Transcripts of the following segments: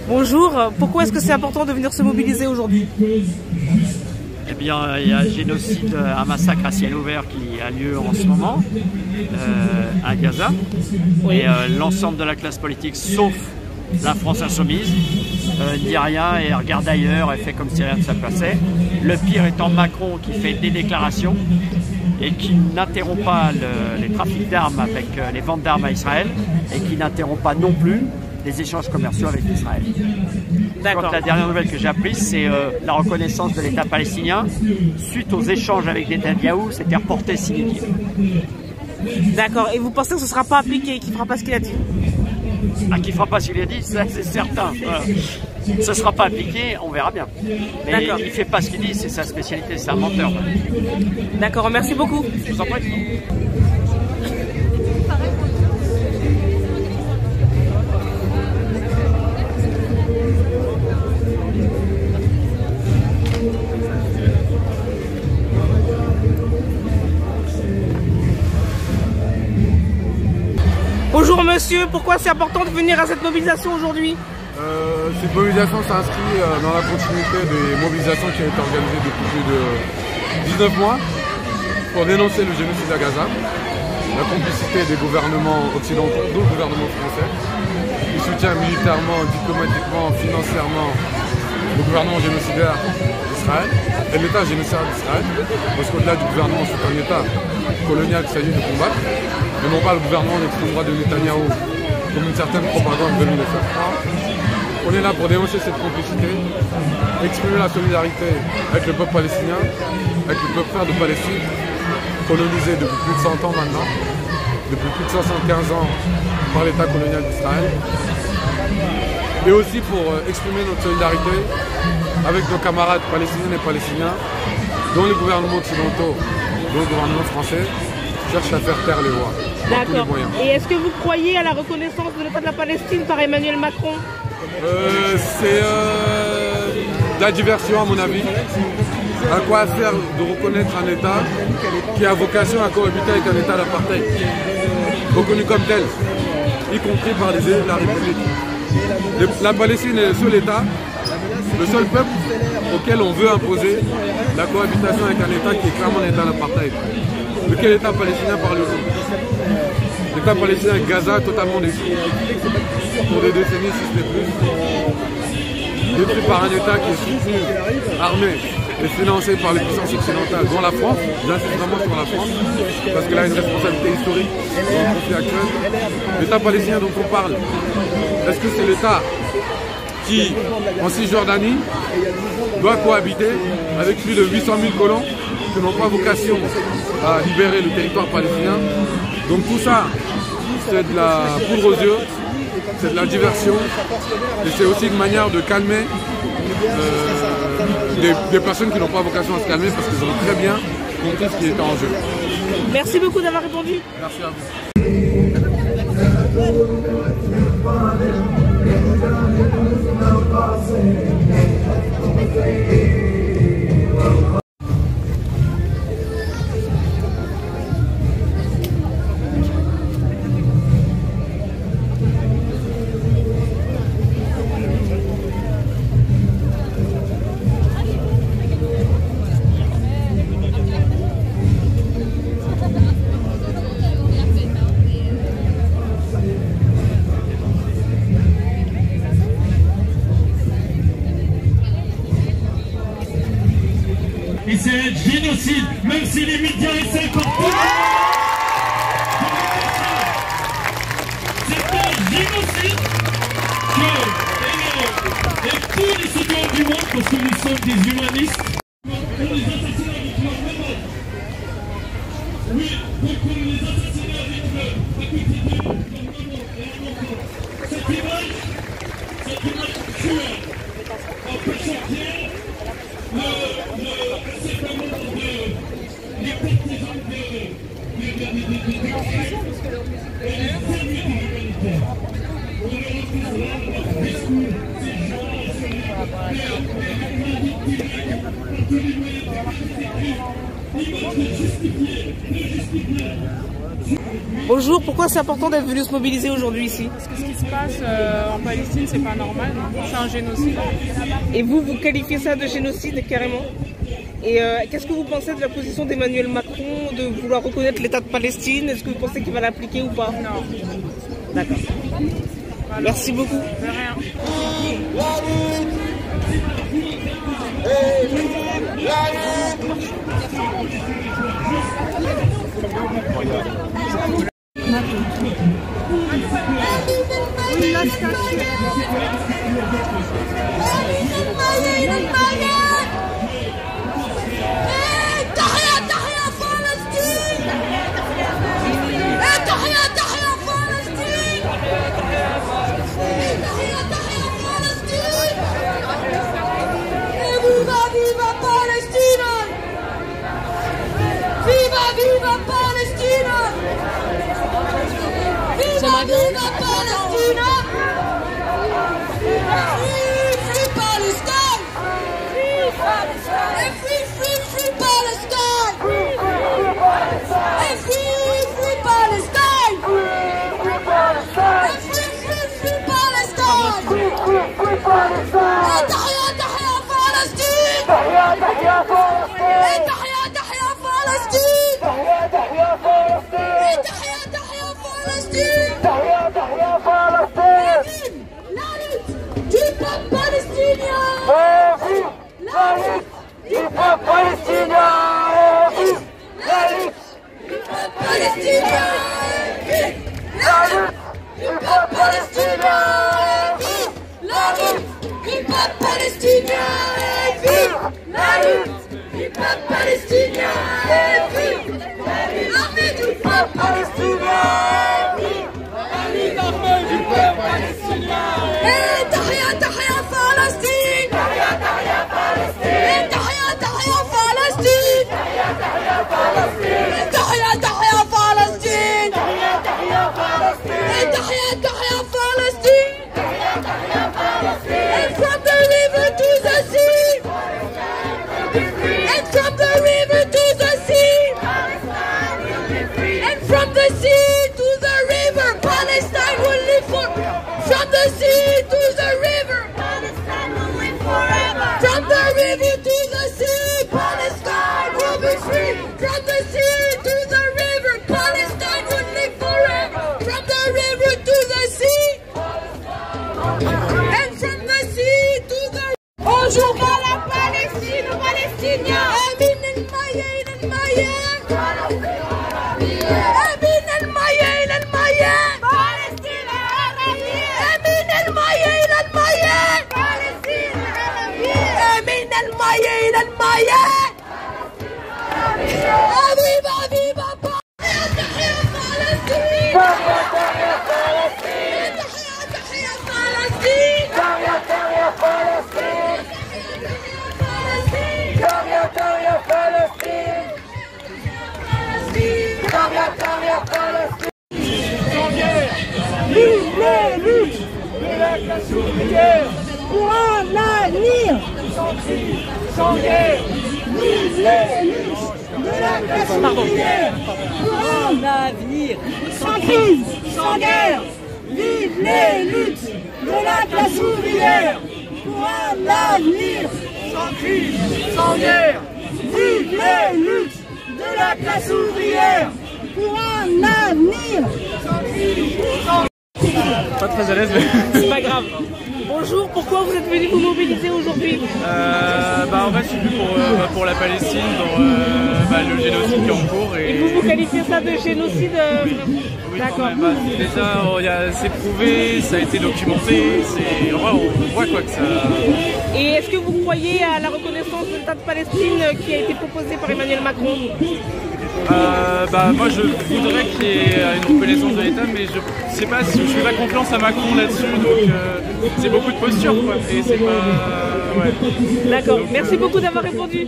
Bonjour, pourquoi est-ce que c'est important de venir se mobiliser aujourd'hui? Eh bien, il y a un génocide, un massacre à ciel ouvert qui a lieu en ce moment à Gaza. Oui. Et l'ensemble de la classe politique, sauf la France insoumise, dit rien et regarde ailleurs et fait comme si rien ne se passait. Le pire étant Macron qui fait des déclarations et qui n'interrompt pas les trafics d'armes avec les ventes d'armes à Israël et qui n'interrompt pas non plus les échanges commerciaux avec Israël. La dernière nouvelle que j'ai apprise, c'est la reconnaissance de l'État palestinien suite aux échanges avec Netanyahou, c'était reporté sine die. D'accord, et vous pensez que ce ne sera pas appliqué, qu'il ne fera pas ce qu'il a dit? Ah, qu'il ne fera pas ce qu'il a dit, ça c'est certain. Ce ne sera pas appliqué, on verra bien. Mais il ne fait pas ce qu'il dit, c'est sa spécialité, c'est un menteur. D'accord, merci beaucoup. Je vous en prie. Bonjour monsieur, pourquoi c'est important de venir à cette mobilisation aujourd'hui? Cette mobilisation s'inscrit dans la continuité des mobilisations qui ont été organisées depuis plus de 19 mois pour dénoncer le génocide à Gaza, la complicité des gouvernements occidentaux, dont le gouvernement français, qui soutient militairement, diplomatiquement, financièrement le gouvernement génocidaire d'Israël et l'État génocidaire d'Israël, parce qu'au-delà du gouvernement, c'est un État colonial qu'il s'agit de combattre, mais non pas le gouvernement d'extrême droite de Netanyahou, comme une certaine propagande veut nous le faire croire. On est là pour dénoncer cette complicité, exprimer la solidarité avec le peuple palestinien, avec le peuple frère de Palestine, colonisé depuis plus de 100 ans maintenant, depuis plus de 75 ans par l'État colonial d'Israël. Et aussi pour exprimer notre solidarité avec nos camarades palestiniennes et palestiniens, dont les gouvernements occidentaux, dont le gouvernement français, cherchent à faire taire les voix. D'accord. Et est-ce que vous croyez à la reconnaissance de l'État de la Palestine par Emmanuel Macron? C'est de la diversion à mon avis. À quoi faire de reconnaître un État qui a vocation à cohabiter avec un État d'apartheid, reconnu comme tel, y compris par les élus de la République. La Palestine est le seul État, le seul peuple auquel on veut imposer la cohabitation avec un État qui est clairement un État d'apartheid. De quel État palestinien parlez-vous? L'État palestinien est Gaza totalement détruit pour des décennies, si ce n'est plus. Détruit par un État qui est soutenu, armé et financé par les puissances occidentales, dont la France. J'insiste vraiment sur la France, parce qu'elle a une responsabilité historique dans le conflit actuel. L'État palestinien dont on parle, est-ce que c'est l'État qui, en Cisjordanie, doit cohabiter avec plus de 800 000 colons qui n'ont pas vocation à libérer le territoire palestinien? Donc tout ça, c'est de la poudre aux yeux, c'est de la diversion, et c'est aussi une manière de calmer des personnes qui n'ont pas vocation à se calmer parce qu'ils ont très bien compris ce qui était en jeu. Merci beaucoup d'avoir répondu. Merci à vous. Et c'est un génocide, même si les médias essaient encore. C'est un génocide et tous les citoyens du monde, parce que nous sommes des humanistes, pour les assassinats avec leur maman. Oui, pour les assassinats avec à côté de leur maman et leur enfant. Cette image cruelle. Bonjour, pourquoi c'est important d'être venu se mobiliser aujourd'hui ici? Parce que ce qui se passe en Palestine, c'est pas normal, c'est un génocide. Et vous qualifiez ça de génocide carrément? Et qu'est-ce que vous pensez de la position d'Emmanuel Macron de vouloir reconnaître l'État de Palestine? Est-ce que vous pensez qu'il va l'appliquer ou pas? Non. D'accord. Voilà. Merci beaucoup. De rien. Pour un avenir sans guerre, vive les luttes de la classe ouvrière. Pour un avenir sans crise, sans guerre, vive les luttes de la classe ouvrière. Pour un avenir sans crise, sans guerre, vive les luttes de la classe ouvrière. Pour un avenir sans crise, sans Pas très à l'aise, mais... C'est pas grave. Bonjour, pourquoi vous êtes venu vous mobiliser aujourd'hui? En fait, je suis venu pour la Palestine, pour le génocide qui est en cours. Et vous qualifiez ça de génocide? Oui, d'accord. Déjà, c'est prouvé, ça a été documenté, on voit quoi que ça... Et est-ce que vous croyez à la reconnaissance de l'État de Palestine qui a été proposée par Emmanuel Macron? Moi je voudrais qu'il y ait une reconnaissance de l'État, mais je sais pas si je fais pas confiance à Macron là-dessus, donc c'est beaucoup de posture quoi, et c'est pas... D'accord, merci beaucoup d'avoir répondu.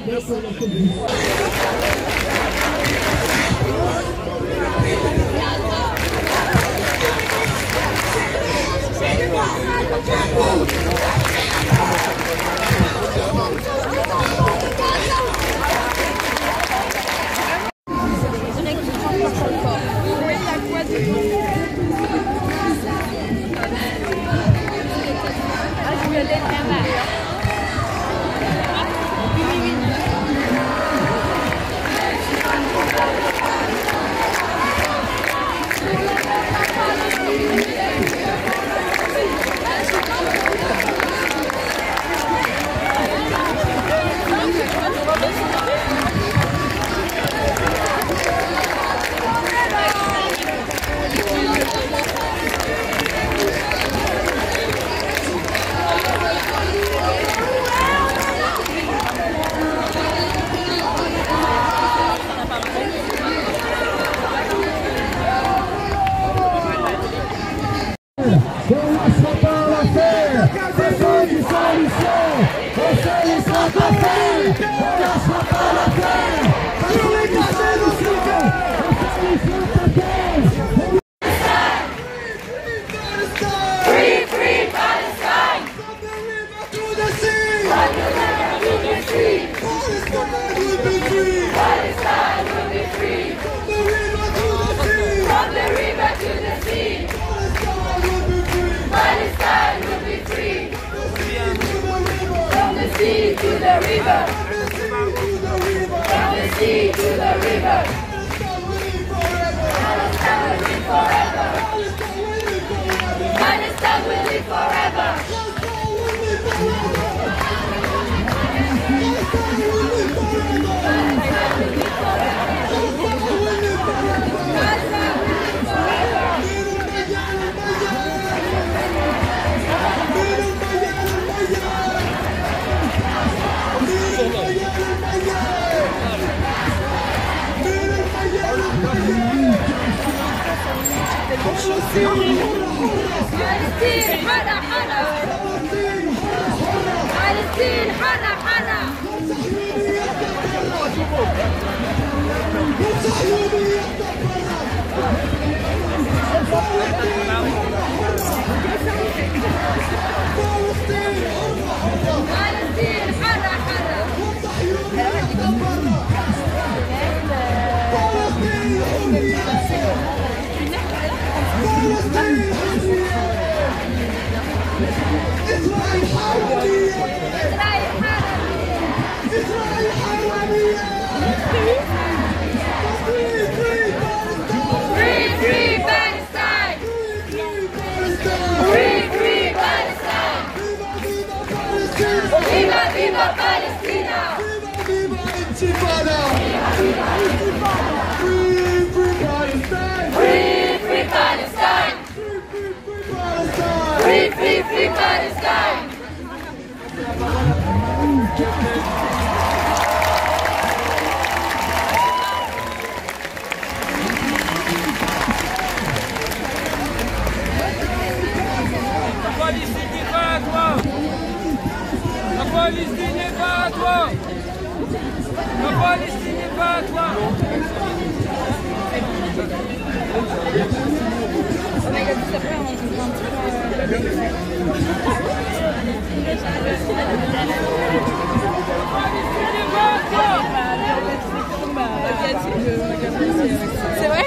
C'est vrai?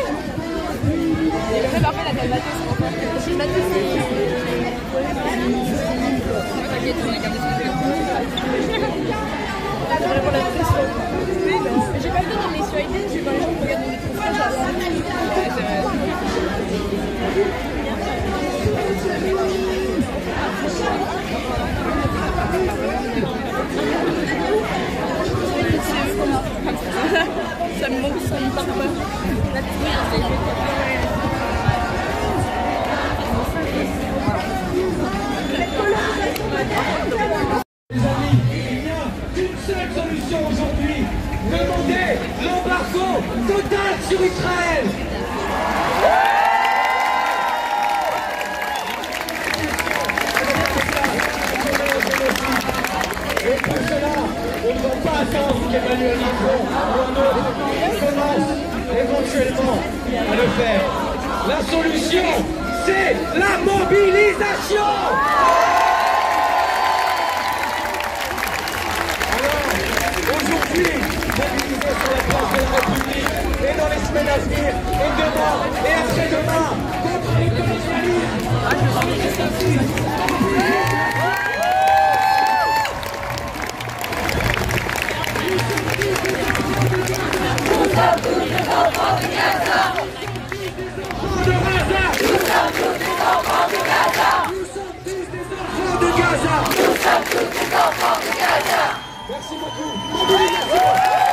Et comme ça, parfois, la carte bateau, c'est encore que chez le bateau, t'inquiète, on a gardé ça. Pour la pression. J'ai pas le temps d'emmener sur iTunes, j'ai pas les gens qui regardent mes trucs. Ouais, c'est vrai. Ça me manque, ça me part pas. La petite, Les amis, il n'y a qu'une seule solution aujourd'hui. Demander l'embargo total sur Israël. qu'Emmanuel Macron ou un autre commence éventuellement à le faire. La solution, c'est la mobilisation. Aujourd'hui, mobilisé sur la place de la République et dans les semaines à venir, et demain, et après-demain, contre le colonialisme. Merci beaucoup. Mobilisation.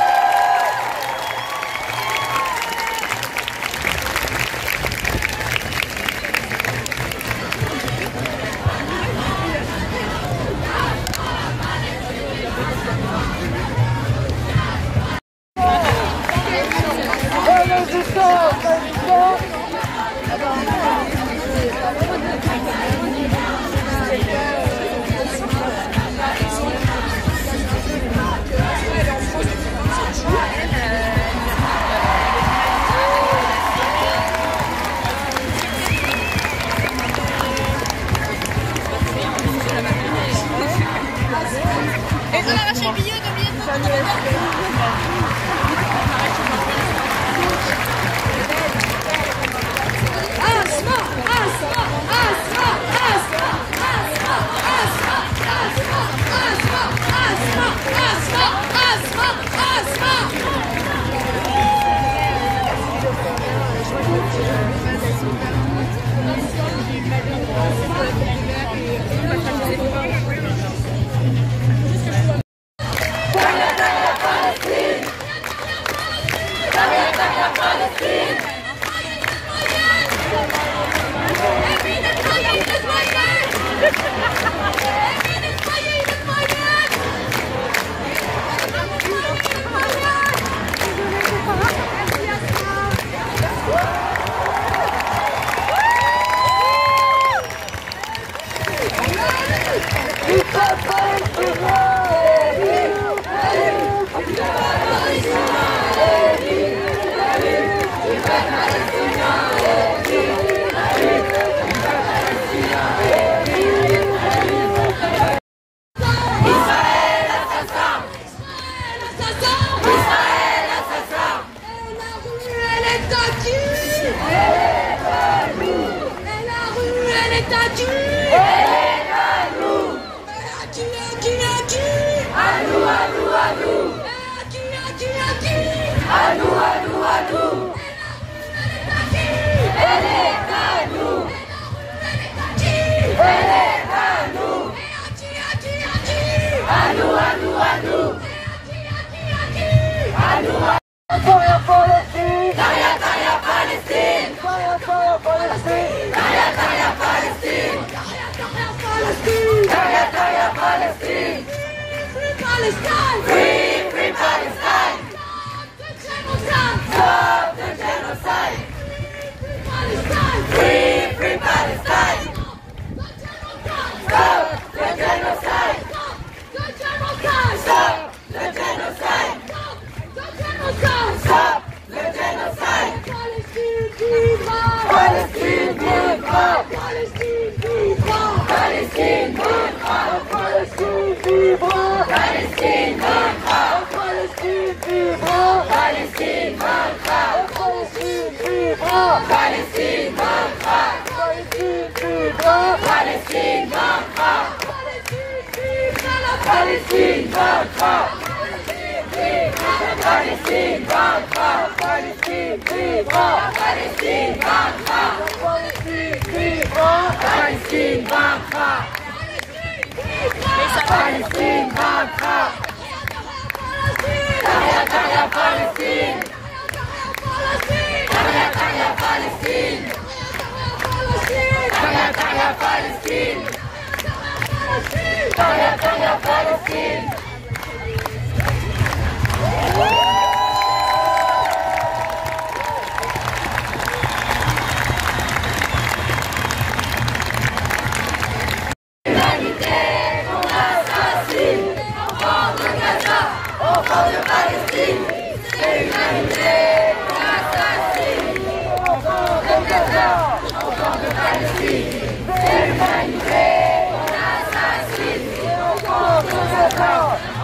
Enfants de Palestine, c'est l'humanité qu'on assassine. Enfants de Gaza, enfants de Palestine, c'est l'humanité qu'on assassine. Enfants de Gaza,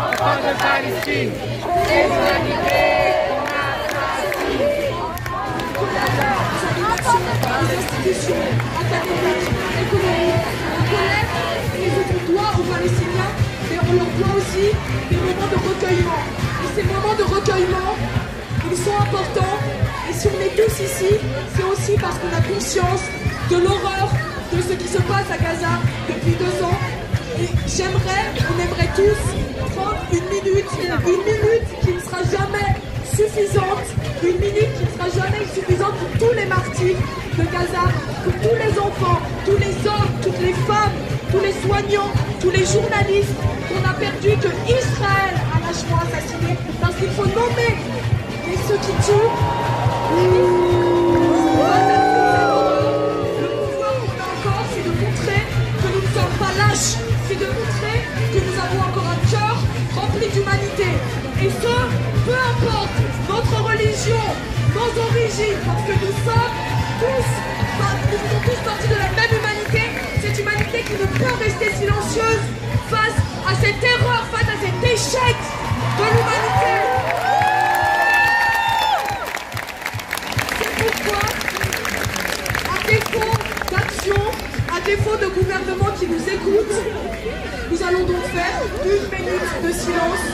enfants de Palestine, c'est l'humanité qu'on assassine. Les institutions académiques, économiques, on connaît les droits aux Palestiniens, mais on leur doit aussi des moments de recueillement. Et ces moments de recueillement, ils sont importants. Et si on est tous ici, c'est aussi parce qu'on a conscience de l'horreur de ce qui se passe à Gaza depuis 2 ans. Et on aimerait tous prendre une minute qui ne sera jamais suffisante, une minute qui ne sera jamais suffisante pour tous les martyrs de Gaza, pour tous les enfants, tous les hommes, toutes les femmes, tous les soignants, tous les journalistes qu'on a perdus, que Israël a lâchement assassiné, parce qu'il faut nommer ceux qui tuent. Le pouvoir qu'on a encore, c'est de montrer que nous ne sommes pas lâches, c'est de montrer que nous avons encore un cœur rempli d'humanité. Et ce, peu importe notre religion, nos origines, parce que nous sommes tous partis de la même humanité, cette humanité qui ne peut rester silencieuse face à cette erreur, face à cet échec de l'humanité. C'est pourquoi, à défaut d'action, à défaut de gouvernement qui nous écoute, nous allons donc faire 1 minute de silence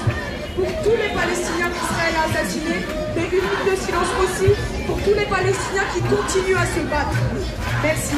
pour tous les Palestiniens qu'Israël a assassinés, mais 1 minute de silence aussi pour tous les Palestiniens qui continuent à se battre. Merci.